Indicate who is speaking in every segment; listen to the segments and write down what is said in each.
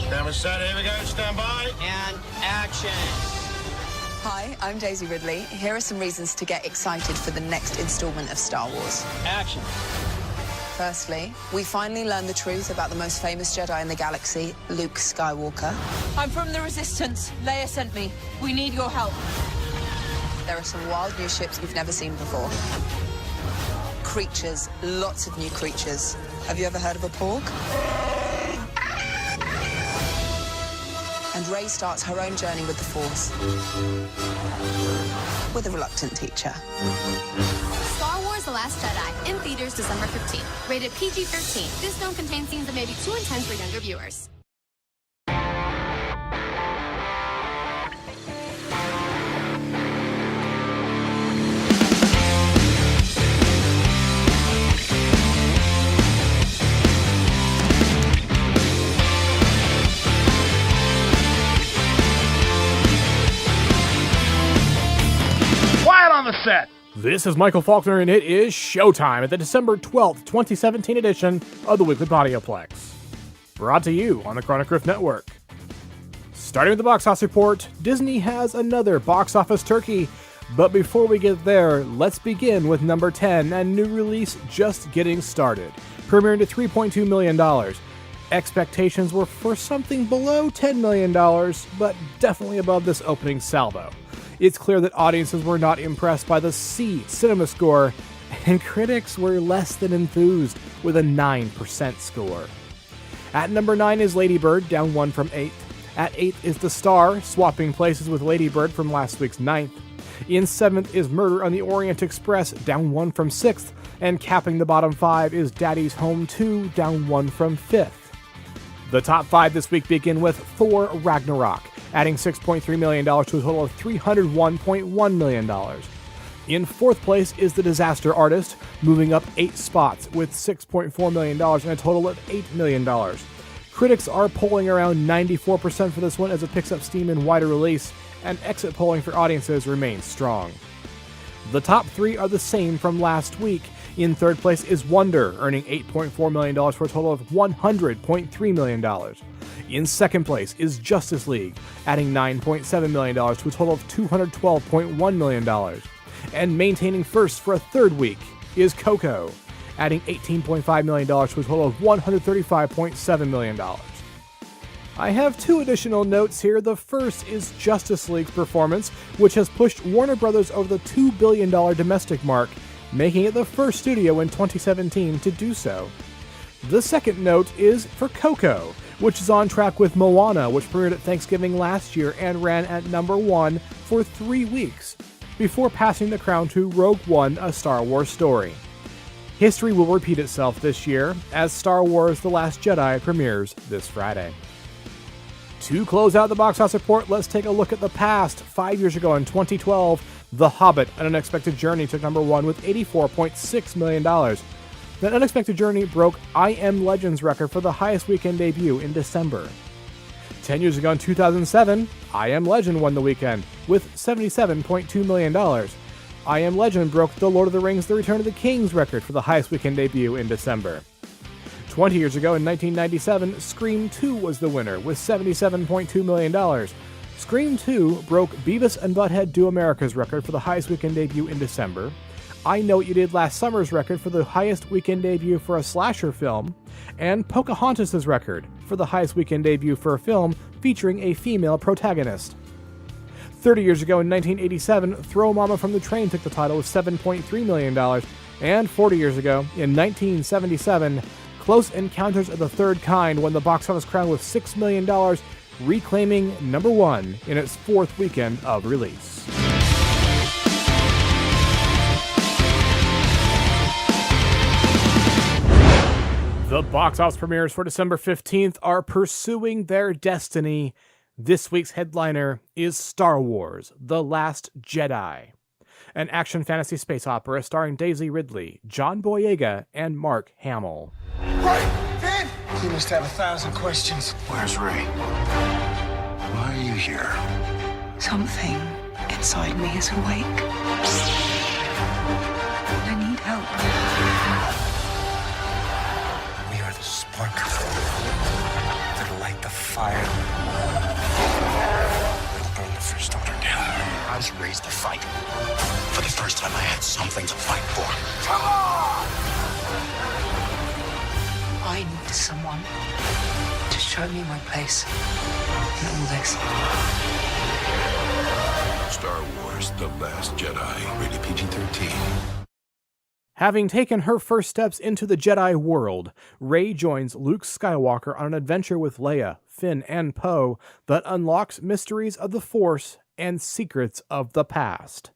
Speaker 1: Camera set, here we go, stand by.
Speaker 2: And action.
Speaker 3: Hi, I'm Daisy Ridley. Here are some reasons to get excited for the next installment of Star Wars.
Speaker 2: Action.
Speaker 3: Firstly, we finally learn the truth about the most famous Jedi in the galaxy, Luke Skywalker.
Speaker 4: I'm from the Resistance. Leia sent me. We need your help.
Speaker 3: There are some wild new ships we've never seen before. Creatures, lots of new creatures. Have you ever heard of a porg? And Rey starts her own journey with the Force. With a reluctant teacher.
Speaker 5: Star Wars: The Last Jedi, in theaters December 15th. Rated PG-13. This film contains scenes that may be too intense for younger viewers.
Speaker 1: Quiet on the set.
Speaker 6: This is Michael Faulkner, and it is showtime at the December 12th, 2017 edition of the Weekly Podioplex. Brought to you on the Chronic Rift Network. Starting with the box office report, Disney has another box office turkey. But before we get there, let's begin with number 10, and new release Just Getting Started, premiering to $3.2 million. Expectations were for something below $10 million, but definitely above this opening salvo. It's clear that audiences were not impressed by the C cinema score, and critics were less than enthused with a 9% score. At number 9 is Lady Bird, down 1 from 8th. At 8th is The Star, swapping places with Lady Bird from last week's 9th. In 7th is Murder on the Orient Express, down 1 from 6th. And capping the bottom 5 is Daddy's Home 2, down 1 from 5th. The top 5 this week begin with Thor Ragnarok, adding $6.3 million to a total of $301.1 million. In 4th place is The Disaster Artist, moving up 8 spots with $6.4 million and a total of $8 million. Critics are polling around 94% for this one as it picks up steam in wider release, and exit polling for audiences remains strong. The top 3 are the same from last week. In 3rd place is Wonder, earning $8.4 million for a total of $100.3 million. In 2nd place is Justice League, adding $9.7 million to a total of $212.1 million. And maintaining first for a 3rd week is Coco, adding $18.5 million to a total of $135.7 million. I have 2 additional notes here. The first is Justice League's performance, which has pushed Warner Bros. Over the $2 billion domestic mark, making it the first studio in 2017 to do so. The second note is for Coco, which is on track with Moana, which premiered at Thanksgiving last year and ran at number 1 for 3 weeks, before passing the crown to Rogue One, A Star Wars Story. History will repeat itself this year, as Star Wars: The Last Jedi premieres this Friday. To close out the box office report, let's take a look at the past. 5 years ago in 2012, The Hobbit: An Unexpected Journey took number 1 with $84.6 million. That Unexpected Journey broke I Am Legend's record for the highest weekend debut in December. 10 years ago in 2007, I Am Legend won the weekend with $77.2 million. I Am Legend broke the Lord of the Rings: The Return of the King's record for the highest weekend debut in December. 20 years ago in 1997, Scream 2 was the winner with $77.2 million. Scream 2 broke Beavis and Butthead Do America's record for the highest weekend debut in December. I Know What You Did Last Summer's record for the highest weekend debut for a slasher film, and Pocahontas' record for the highest weekend debut for a film featuring a female protagonist. 30 years ago in 1987, Throw Mama from the Train took the title with $7.3 million, and 40 years ago, in 1977, Close Encounters of the Third Kind won the box office crown with $6 million, reclaiming number 1 in its 4th weekend of release. The box office premieres for December 15th are pursuing their destiny. This week's headliner is Star Wars: The Last Jedi, an action fantasy space opera starring Daisy Ridley, John Boyega, and Mark Hamill.
Speaker 1: Right, Finn! You must have 1,000 questions.
Speaker 7: Where's Rey? Why are you here?
Speaker 3: Something inside me is awake. I need help.
Speaker 7: We are the spark that'll light the
Speaker 1: fire. We'll burn the First Order down.
Speaker 7: I was raised to fight. For the first time, I had something to fight for.
Speaker 1: Come on!
Speaker 3: I need someone to show me my place in all this.
Speaker 7: Star Wars: The Last Jedi. Rated PG-13.
Speaker 6: Having taken her first steps into the Jedi world, Rey joins Luke Skywalker on an adventure with Leia, Finn, and Poe that unlocks mysteries of the Force and secrets of the past.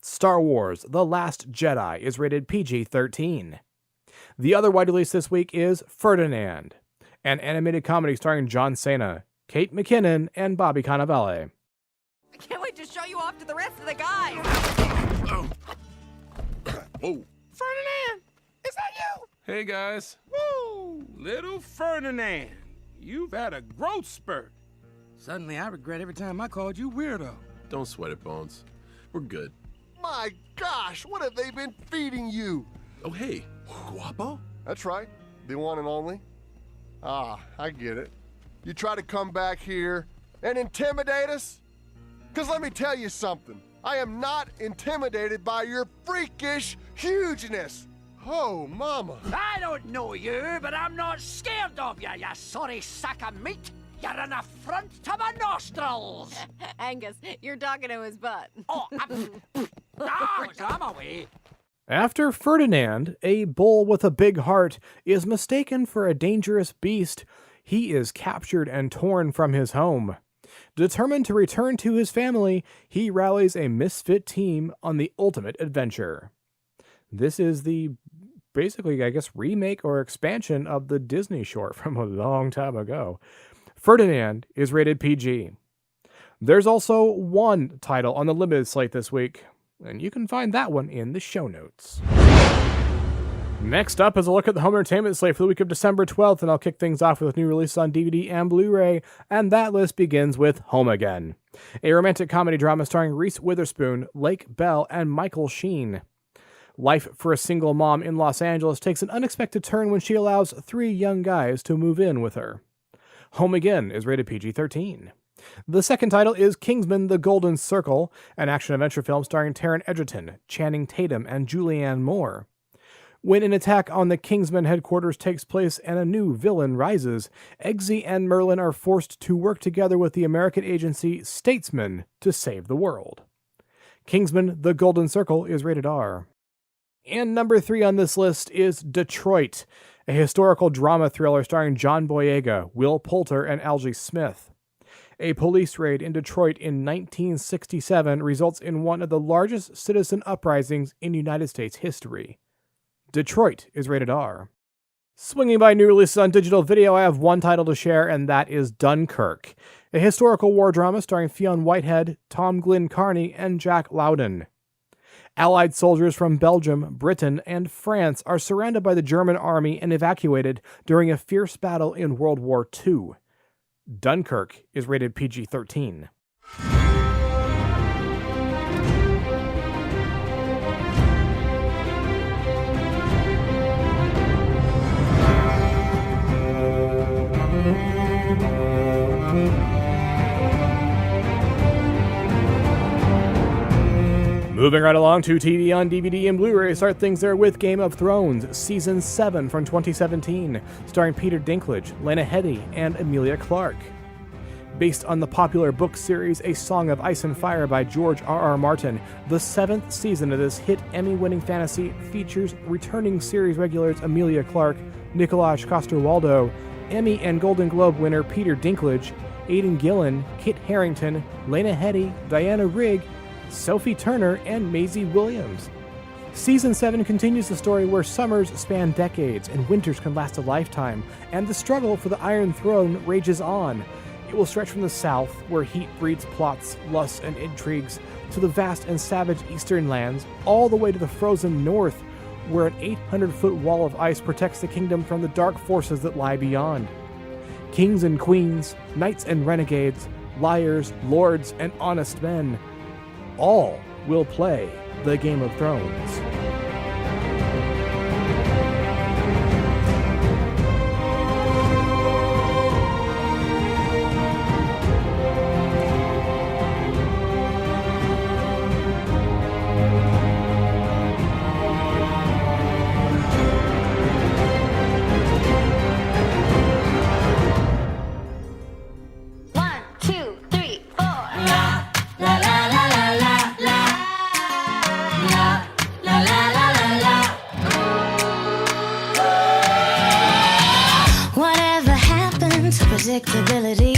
Speaker 6: Star Wars: The Last Jedi is rated PG-13. The other wide release this week is Ferdinand, an animated comedy starring John Cena, Kate McKinnon, and Bobby Cannavale.
Speaker 4: I can't wait to show you off to the rest of the guys.
Speaker 2: Whoa.
Speaker 1: Ferdinand! Is that you?
Speaker 2: Hey, guys. Woo! Little Ferdinand. You've had a growth spurt. Suddenly, I regret every time I called you weirdo.
Speaker 8: Don't sweat it, Bones. We're good.
Speaker 9: My gosh, what have they been feeding you?
Speaker 8: Oh, hey, Guapo?
Speaker 9: That's right, the one and only. Ah, I get it. You try to come back here and intimidate us? Because let me tell you something. I am not intimidated by your freakish hugeness. Oh, mama.
Speaker 10: I don't know you, but I'm not scared of you, you sorry sack of meat. You're an affront to my nostrils.
Speaker 4: Angus, you're talking to his butt.
Speaker 10: Oh, I'm away.
Speaker 6: After Ferdinand, a bull with a big heart, is mistaken for a dangerous beast, he is captured and torn from his home. Determined to return to his family, he rallies a misfit team on the ultimate adventure. This is the, basically, I guess, remake or expansion of the Disney short from a long time ago. Ferdinand is rated PG. There's also one title on the limited slate this week, and you can find that one in the show notes. Next up is a look at the home entertainment slate for the week of December 12th, and I'll kick things off with new releases on DVD and Blu-ray, and that list begins with Home Again, a romantic comedy drama starring Reese Witherspoon, Lake Bell, and Michael Sheen. Life for a single mom in Los Angeles takes an unexpected turn when she allows 3 young guys to move in with her. Home Again is rated PG-13. The second title is Kingsmen: The Golden Circle, an action-adventure film starring Taron Egerton, Channing Tatum, and Julianne Moore. When an attack on the Kingsmen headquarters takes place and a new villain rises, Eggsy and Merlin are forced to work together with the American agency Statesman to save the world. Kingsmen: The Golden Circle is rated R. And number 3 on this list is Detroit, a historical drama thriller starring John Boyega, Will Poulter, and Algie Smith. A police raid in Detroit in 1967 results in one of the largest citizen uprisings in United States history. Detroit is rated R. Swinging by new releases on digital video, I have one title to share, and that is Dunkirk, a historical war drama starring Fionn Whitehead, Tom Glyn Carney, and Jack Lowden. Allied soldiers from Belgium, Britain, and France are surrounded by the German army and evacuated during a fierce battle in World War II. Dunkirk is rated PG-13. Moving right along to TV on DVD and Blu-ray, start things there with Game of Thrones, Season 7 from 2017, starring Peter Dinklage, Lena Headey, and Emilia Clarke. Based on the popular book series A Song of Ice and Fire by George R.R. Martin, the 7th season of this hit Emmy-winning fantasy features returning series regulars Emilia Clarke, Nikolaj Coster-Waldau, Emmy and Golden Globe winner Peter Dinklage, Aidan Gillen, Kit Harington, Lena Headey, Diana Rigg, Sophie Turner, and Maisie Williams. Season 7 continues the story where summers span decades and winters can last a lifetime, and the struggle for the Iron Throne rages on. It will stretch from the south, where heat breeds plots, lusts, and intrigues, to the vast and savage eastern lands, all the way to the frozen north, where an 800-foot wall of ice protects the kingdom from the dark forces that lie beyond. Kings and queens, knights and renegades, liars, lords, and honest men, all will play the Game of Thrones.
Speaker 11: predictability.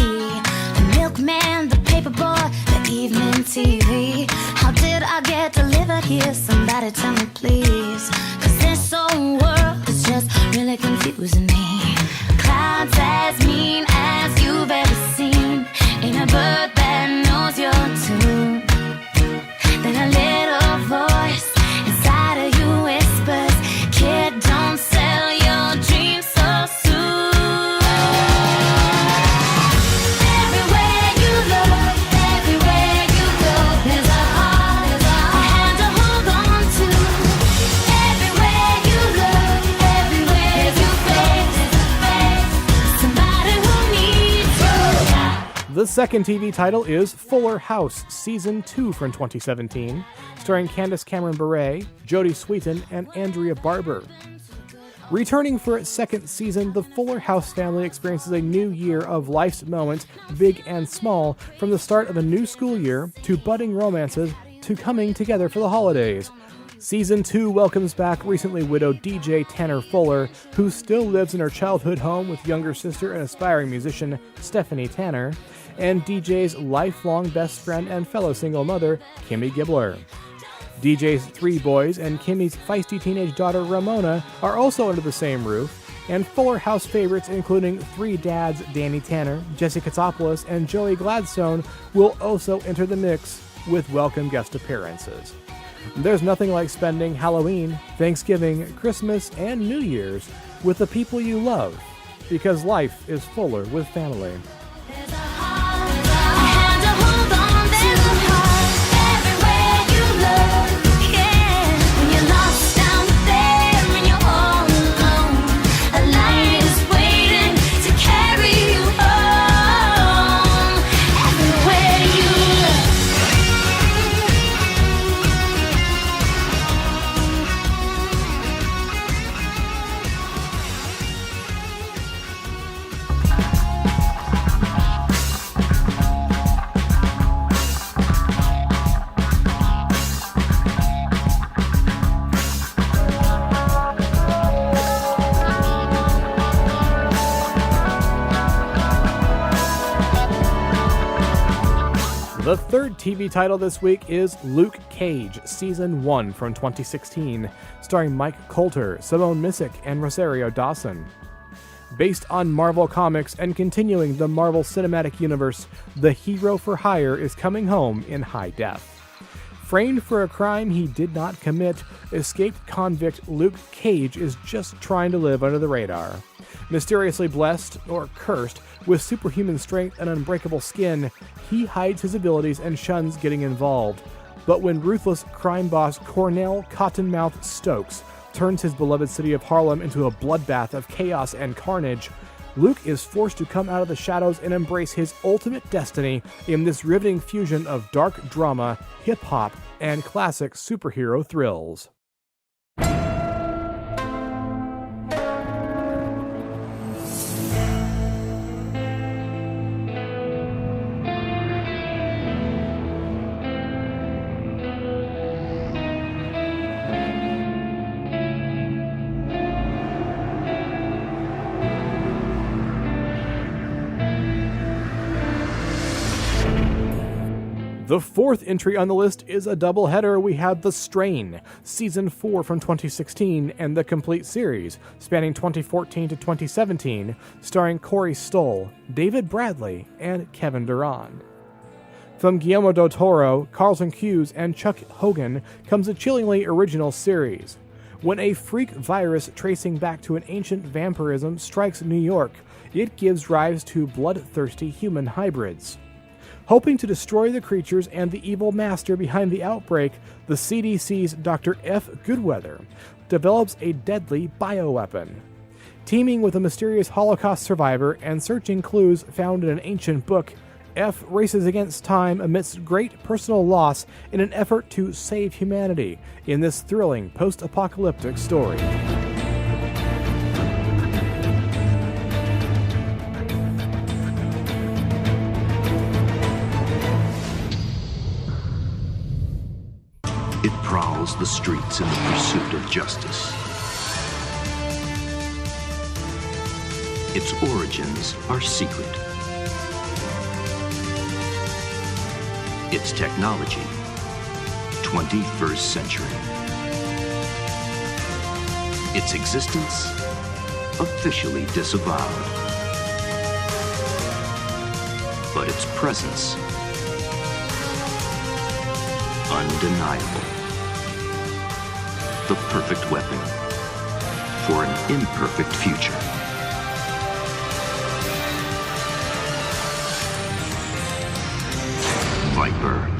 Speaker 11: The milkman, the paperboy, the evening TV. How did I get delivered here? Somebody tell me please. Cause this whole world is just really confusing me. Clouds as mean as you've ever seen. Ain't a bird that knows your tune. Then a little voice inside of you whispers, kid, don't sell your dreams so soon. Everywhere you look, everywhere you go, there's a heart, a hand to hold on to. Everywhere you look, everywhere you face, somebody who needs you.
Speaker 6: The second TV title is Fuller House, Season 2 from 2017, starring Candace Cameron Bure, Jodie Sweetin, and Andrea Barber. Returning for its second season, the Fuller House family experiences a new year of life's moments, big and small, from the start of a new school year, to budding romances, to coming together for the holidays. Season 2 welcomes back recently widowed DJ Tanner Fuller, who still lives in her childhood home with younger sister and aspiring musician Stephanie Tanner, and DJ's lifelong best friend and fellow single mother, Kimmy Gibbler. DJ's 3 boys and Kimmy's feisty teenage daughter Ramona are also under the same roof, and Fuller House favorites including 3 dads Danny Tanner, Jesse Katsopoulos, and Joey Gladstone will also enter the mix with welcome guest appearances. There's nothing like spending Halloween, Thanksgiving, Christmas, and New Year's with the people you love, because life is fuller with family. The third TV title this week is Luke Cage, Season 1 from 2016, starring Mike Colter, Simone Missick, and Rosario Dawson. Based on Marvel Comics and continuing the Marvel Cinematic Universe, the hero for hire is coming home in high def. Framed for a crime he did not commit, escaped convict Luke Cage is just trying to live under the radar. Mysteriously blessed, or cursed, with superhuman strength and unbreakable skin, he hides his abilities and shuns getting involved. But when ruthless crime boss Cornell Cottonmouth Stokes turns his beloved city of Harlem into a bloodbath of chaos and carnage, Luke is forced to come out of the shadows and embrace his ultimate destiny in this riveting fusion of dark drama, hip-hop, and classic superhero thrills. The fourth entry on the list is a doubleheader. We have The Strain, Season 4 from 2016, and the complete series, spanning 2014 to 2017, starring Corey Stoll, David Bradley, and Kevin Durand. From Guillermo del Toro, Carlton Cuse, and Chuck Hogan comes a chillingly original series. When a freak virus tracing back to an ancient vampirism strikes New York, it gives rise to bloodthirsty human hybrids. Hoping to destroy the creatures and the evil master behind the outbreak, the CDC's Dr. F. Goodweather develops a deadly bioweapon. Teaming with a mysterious Holocaust survivor and searching clues found in an ancient book, F races against time amidst great personal loss in an effort to save humanity in this thrilling post-apocalyptic story.
Speaker 12: It prowls the streets in the pursuit of justice. Its origins are secret. Its technology, 21st century. Its existence, officially disavowed. But its presence, undeniable. The perfect weapon for an imperfect future. Viper.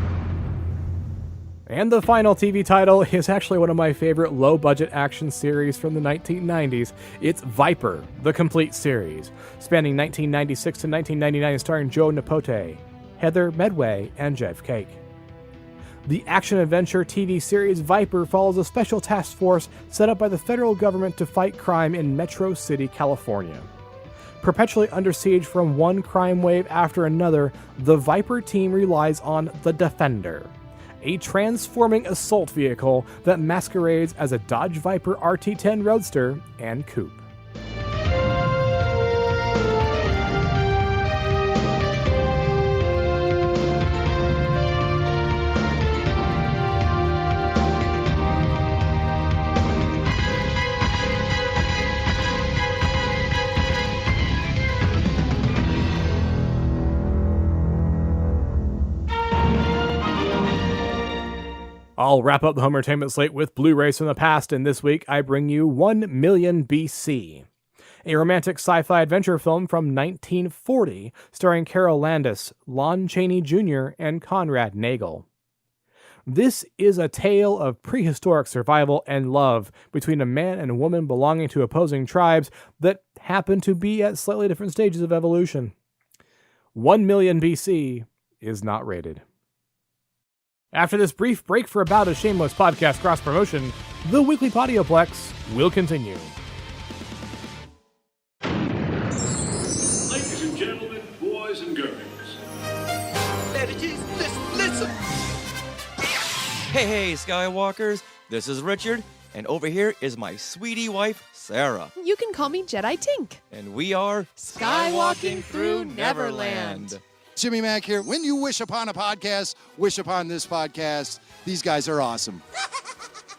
Speaker 6: And the final TV title is actually one of my favorite low-budget action series from the 1990s. It's Viper, the complete series, spanning 1996 to 1999, starring Joe Napote, Heather Medway, and Jeff Cake. The action-adventure TV series Viper follows a special task force set up by the federal government to fight crime in Metro City, California. Perpetually under siege from one crime wave after another, the Viper team relies on the Defender, a transforming assault vehicle that masquerades as a Dodge Viper RT-10 Roadster and coupe. I'll wrap up the home entertainment slate with Blu-rays from the past, and this week I bring you 1 Million BC, a romantic sci-fi adventure film from 1940 starring Carol Landis, Lon Chaney Jr., and Conrad Nagel. This is a tale of prehistoric survival and love between a man and a woman belonging to opposing tribes that happen to be at slightly different stages of evolution. 1 Million BC is not rated. After this brief break for about a shameless podcast cross-promotion, the Weekly Podioplex will continue.
Speaker 13: Ladies and gentlemen, boys and girls.
Speaker 14: Listen! Hey, Skywalkers, this is Richard, and over here is my sweetie wife, Sarah.
Speaker 15: You can call me Jedi Tink.
Speaker 14: And we are
Speaker 15: Skywalking Through Neverland.
Speaker 16: Jimmy Mack here. When you wish upon a podcast, wish upon this podcast. These guys are awesome.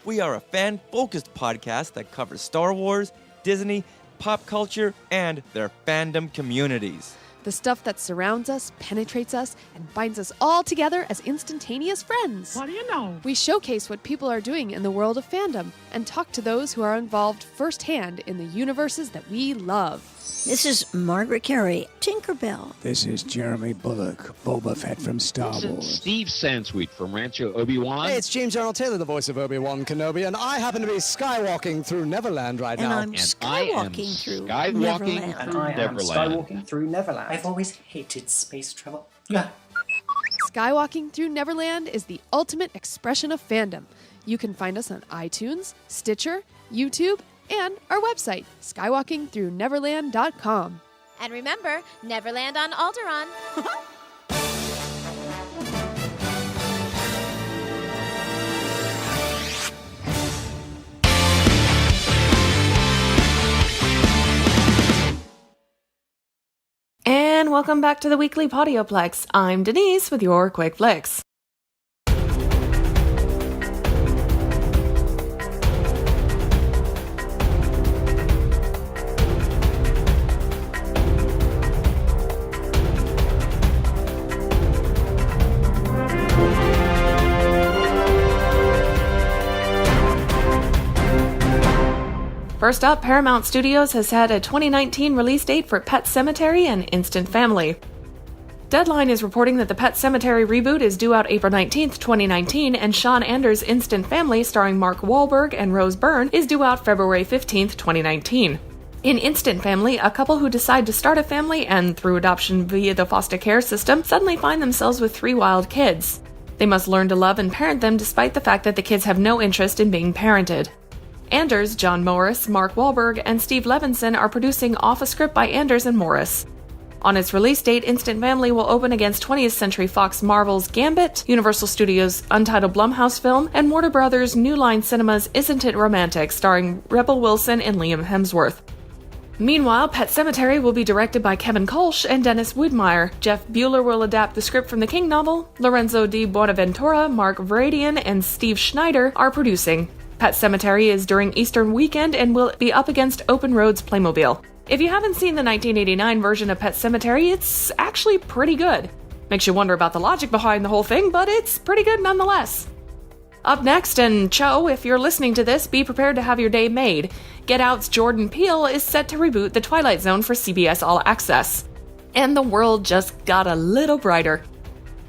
Speaker 14: We are a fan-focused podcast that covers Star Wars, Disney, pop culture, and their fandom communities.
Speaker 15: The stuff that surrounds us, penetrates us, and binds us all together as instantaneous friends.
Speaker 17: What do you know?
Speaker 15: We showcase what people are doing in the world of fandom and talk to those who are involved firsthand in the universes that we love.
Speaker 18: This is Margaret Carey, Tinkerbell.
Speaker 19: This is Jeremy Bullock, Boba Fett from Star Wars.
Speaker 20: Steve Sansweet from Rancho Obi-Wan.
Speaker 21: Hey, it's James Arnold Taylor, the voice of Obi-Wan Kenobi, and I happen to be skywalking through Neverland right now.
Speaker 18: And I'm skywalking through Neverland.
Speaker 20: And I am
Speaker 22: skywalking through Neverland. I've always hated space travel.
Speaker 15: Skywalking Through Neverland is the ultimate expression of fandom. You can find us on iTunes, Stitcher, YouTube, and our website, skywalkingthroughneverland.com.
Speaker 5: And remember, Neverland on Alderaan.
Speaker 23: And welcome back to the Weekly Podioplex. I'm Denise with your Quick Flicks. First up, Paramount Studios has had a 2019 release date for Pet Sematary and Instant Family. Deadline is reporting that the Pet Sematary reboot is due out April 19th, 2019, and Sean Anders' Instant Family, starring Mark Wahlberg and Rose Byrne, is due out February 15th, 2019. In Instant Family, a couple who decide to start a family and, through adoption via the foster care system, suddenly find themselves with 3 wild kids. They must learn to love and parent them despite the fact that the kids have no interest in being parented. Anders, John Morris, Mark Wahlberg, and Steve Levinson are producing off a script by Anders and Morris. On its release date, Instant Family will open against 20th Century Fox Marvel's Gambit, Universal Studios' Untitled Blumhouse film, and Warner Brothers' New Line Cinema's Isn't It Romantic, starring Rebel Wilson and Liam Hemsworth. Meanwhile, Pet Sematary will be directed by Kevin Kolsch and Dennis Widmeyer. Jeff Bueller will adapt the script from the King novel. Lorenzo di Buenaventura, Mark Veradian, and Steve Schneider are producing. Pet Sematary is during Eastern weekend and will be up against Open Roads Playmobil. If you haven't seen the 1989 version of Pet Sematary, it's actually pretty good. Makes you wonder about the logic behind the whole thing, but it's pretty good nonetheless. Up next, and Cho, if you're listening to this, be prepared to have your day made. Get Out's Jordan Peele is set to reboot The Twilight Zone for CBS All Access. And the world just got a little brighter.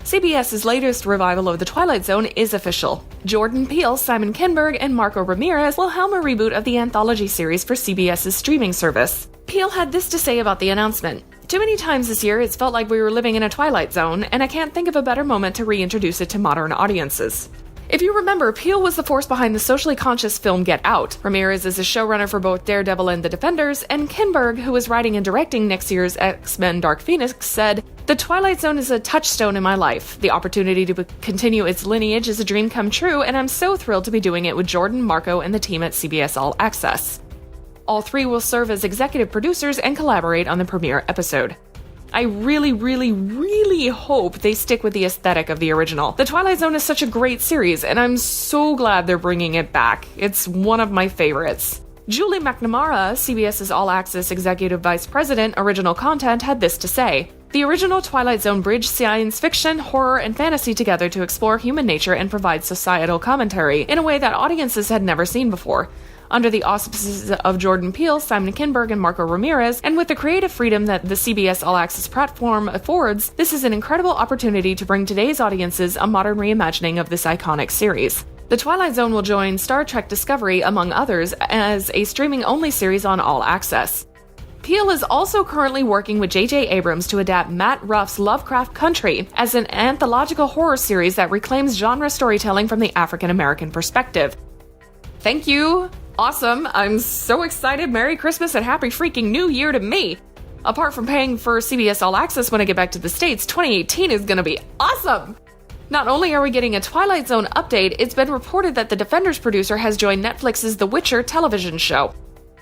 Speaker 23: CBS's latest revival of The Twilight Zone is official. Jordan Peele, Simon Kinberg, and Marco Ramirez will helm a reboot of the anthology series for CBS's streaming service. Peele had this to say about the announcement. Too many times this year it's felt like we were living in a Twilight Zone, and I can't think of a better moment to reintroduce it to modern audiences. If you remember, Peele was the force behind the socially conscious film Get Out. Ramirez is a showrunner for both Daredevil and The Defenders, and Kinberg, who is writing and directing next year's X-Men Dark Phoenix, said, "The Twilight Zone is a touchstone in my life. The opportunity to continue its lineage is a dream come true, and I'm so thrilled to be doing it with Jordan, Marco, and the team at CBS All Access." All three will serve as executive producers and collaborate on the premiere episode. I really hope they stick with the aesthetic of the original. The Twilight Zone is such a great series, and I'm so glad they're bringing it back. It's one of my favorites. Julie McNamara, CBS's All Access Executive Vice President, Original Content, had this to say. The original Twilight Zone bridged science fiction, horror, and fantasy together to explore human nature and provide societal commentary in a way that audiences had never seen before. Under the auspices of Jordan Peele, Simon Kinberg, and Marco Ramirez, and with the creative freedom that the CBS All Access platform affords, this is an incredible opportunity to bring today's audiences a modern reimagining of this iconic series. The Twilight Zone will join Star Trek Discovery, among others, as a streaming-only series on All Access. Peele is also currently working with J.J. Abrams to adapt Matt Ruff's Lovecraft Country as an anthological horror series that reclaims genre storytelling from the African-American perspective. Thank you! Awesome. I'm so excited. Merry Christmas and Happy freaking New Year to me. Apart from paying for CBS All Access when I get back to the States, 2018 is gonna be awesome. Not only are we getting a Twilight Zone update, it's been reported that the Defenders producer has joined Netflix's The Witcher television show.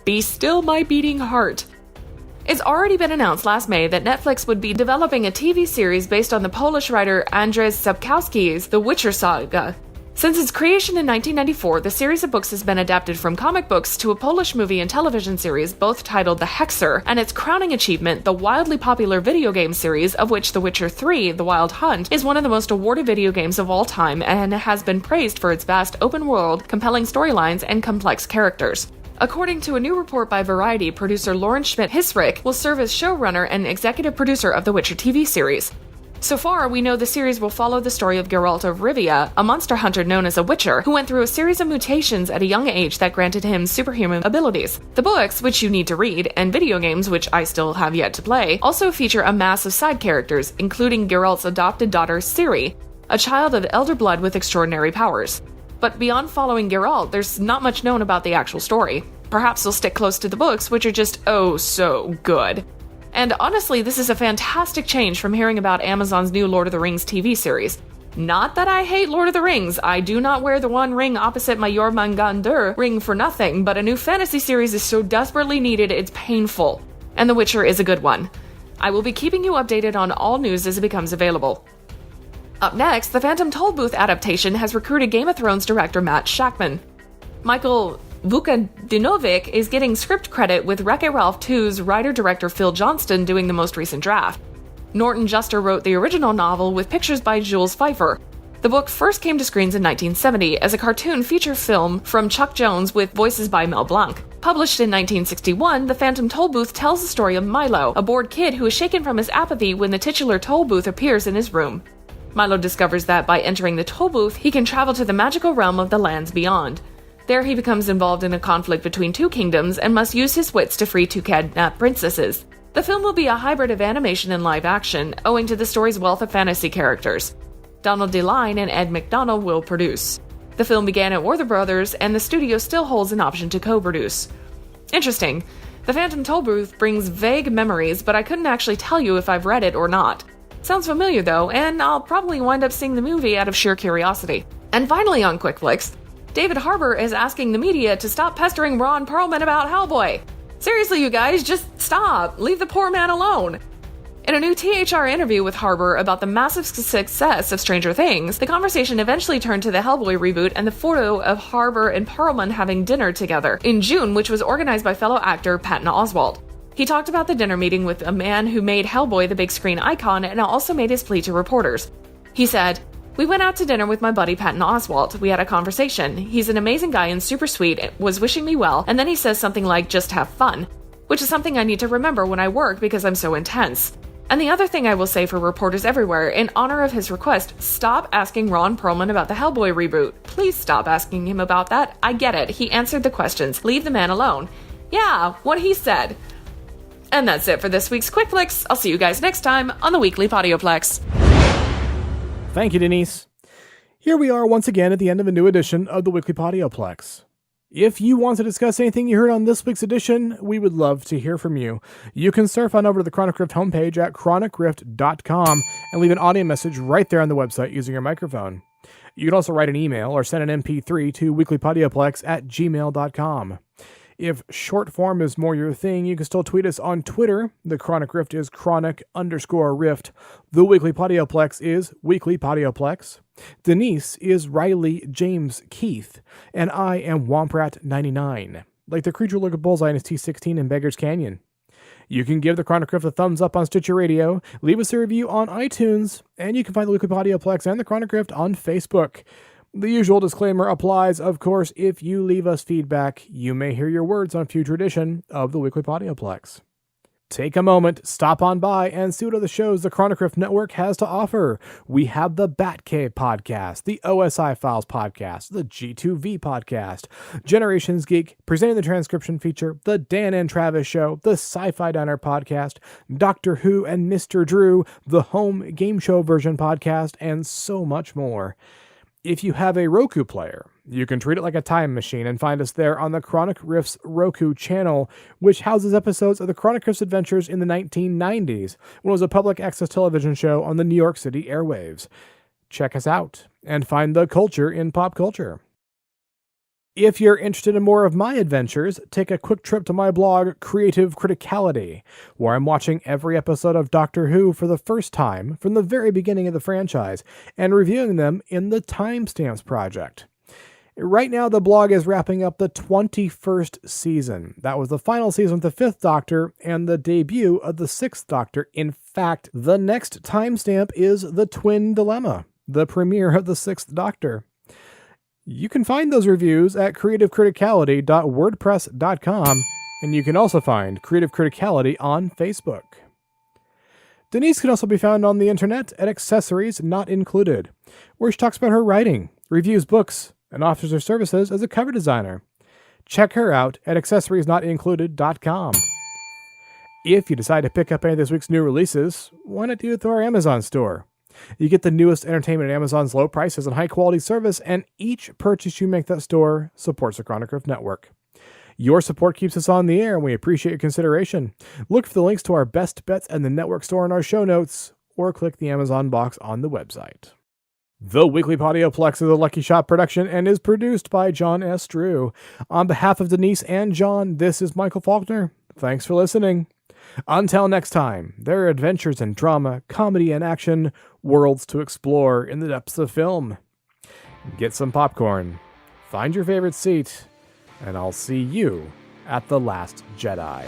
Speaker 23: Be still my beating heart. It's already been announced last May that Netflix would be developing a TV series based on the Polish writer Andrzej Sapkowski's The Witcher saga. Since its creation in 1994, the series of books has been adapted from comic books to a Polish movie and television series, both titled The Hexer, and its crowning achievement, the wildly popular video game series, of which The Witcher 3, The Wild Hunt, is one of the most awarded video games of all time and has been praised for its vast open world, compelling storylines, and complex characters. According to a new report by Variety, producer Lauren Schmidt-Hissrich will serve as showrunner and executive producer of The Witcher TV series. So far, we know the series will follow the story of Geralt of Rivia, a monster hunter known as a Witcher, who went through a series of mutations at a young age that granted him superhuman abilities. The books, which you need to read, and video games, which I still have yet to play, also feature a mass of side characters, including Geralt's adopted daughter Ciri, a child of elder blood with extraordinary powers. But beyond following Geralt, there's not much known about the actual story. Perhaps they'll stick close to the books, which are just oh so good. And honestly, this is a fantastic change from hearing about Amazon's new Lord of the Rings TV series. Not that I hate Lord of the Rings, I do not wear the one ring opposite my Jormungandr ring for nothing, but a new fantasy series is so desperately needed it's painful. And The Witcher is a good one. I will be keeping you updated on all news as it becomes available. Up next, the Phantom Tollbooth adaptation has recruited Game of Thrones director Matt Shakman. Michael Vukadinovic is getting script credit with Wreck-It Ralph 2's writer-director Phil Johnston doing the most recent draft. Norton Juster wrote the original novel with pictures by Jules Pfeiffer. The book first came to screens in 1970 as a cartoon feature film from Chuck Jones with voices by Mel Blanc. Published in 1961, The Phantom Tollbooth tells the story of Milo, a bored kid who is shaken from his apathy when the titular Tollbooth appears in his room. Milo discovers that by entering the Tollbooth, he can travel to the magical realm of the lands beyond. There he becomes involved in a conflict between two kingdoms and must use his wits to free two kidnapped princesses. The film will be a hybrid of animation and live action, owing to the story's wealth of fantasy characters. Donald DeLine and Ed McDonald will produce. The film began at Warner Brothers, and the studio still holds an option to co-produce. Interesting. The Phantom Tollbooth brings vague memories, but I couldn't actually tell you if I've read it or not. Sounds familiar though, and I'll probably wind up seeing the movie out of sheer curiosity. And finally on Quick Flicks, David Harbour is asking the media to stop pestering Ron Perlman about Hellboy. Seriously, you guys, just stop. Leave the poor man alone. In a new THR interview with Harbour about the massive success of Stranger Things, the conversation eventually turned to the Hellboy reboot and the photo of Harbour and Perlman having dinner together in June, which was organized by fellow actor Patton Oswalt. He talked about the dinner meeting with a man who made Hellboy the big screen icon and also made his plea to reporters. He said, "We went out to dinner with my buddy Patton Oswalt. We had a conversation. He's an amazing guy and super sweet, was wishing me well, and then he says something like, just have fun, which is something I need to remember when I work because I'm so intense. And the other thing I will say for reporters everywhere, in honor of his request, stop asking Ron Perlman about the Hellboy reboot. Please stop asking him about that. I get it. He answered the questions. Leave the man alone." Yeah, what he said. And that's it for this week's Quick Flicks. I'll see you guys next time on the Weekly Podioplex.
Speaker 6: Thank you, Denise. Here we are once again at the end of a new edition of the Weekly Podioplex. If you want to discuss anything you heard on this week's edition, we would love to hear from you. You can surf on over to the Chronic Rift homepage at chronicrift.com and leave an audio message right there on the website using your microphone. You can also write an email or send an MP3 to weeklypodioplex@gmail.com. If short form is more your thing, you can still tweet us on Twitter. The Chronic Rift is chronic_rift. The Weekly Podioplex is Weekly Podioplex. Denise is Riley James Keith. And I am Womprat99. Like the creature look at Bullseye in his T16 in Beggar's Canyon. You can give the Chronic Rift a thumbs up on Stitcher Radio, leave us a review on iTunes, and you can find the Weekly Podioplex and the Chronic Rift on Facebook. The usual disclaimer applies, of course. If you leave us feedback, you may hear your words on a future edition of the Weekly Podioplex. Take a moment, stop on by, and see what other shows the Chronic Rift Network has to offer. We have the Batcave podcast, the OSI Files podcast, the G2V podcast, Generations Geek, presenting the transcription feature, the Dan and Travis Show, the Sci-Fi Diner podcast, Doctor Who and Mr. Drew, the Home Game Show version podcast, and so much more. If you have a Roku player, you can treat it like a time machine and find us there on the Chronic Rift's Roku channel, which houses episodes of the Chronic Rift's adventures in the 1990s, when it was a public access television show on the New York City airwaves. Check us out and find the culture in pop culture. If you're interested in more of my adventures, take a quick trip to my blog, Creative Criticality, where I'm watching every episode of Doctor Who for the first time from the very beginning of the franchise and reviewing them in the Timestamps Project. Right now, the blog is wrapping up the 21st season. That was the final season with the 5th Doctor and the debut of the 6th Doctor. In fact, the next timestamp is The Twin Dilemma, the premiere of the 6th Doctor. You can find those reviews at creativecriticality.wordpress.com, and you can also find Creative Criticality on Facebook. Denise can also be found on the internet at Accessories Not Included, where she talks about her writing, reviews books, and offers her services as a cover designer. Check her out at accessoriesnotincluded.com. If you decide to pick up any of this week's new releases, why not do it through our Amazon store? You get the newest entertainment at Amazon's low prices and high-quality service, and each purchase you make at that store supports the Chronic Rift Network. Your support keeps us on the air, and we appreciate your consideration. Look for the links to our best bets and the network store in our show notes, or click the Amazon box on the website. The Weekly Podioplex is a Lucky Shot production and is produced by John S. Drew. On behalf of Denise and John, this is Michael Faulkner. Thanks for listening. Until next time, there are adventures in drama, comedy, and action, worlds to explore in the depths of film. Get some popcorn, find your favorite seat, and I'll see you at The Last Jedi.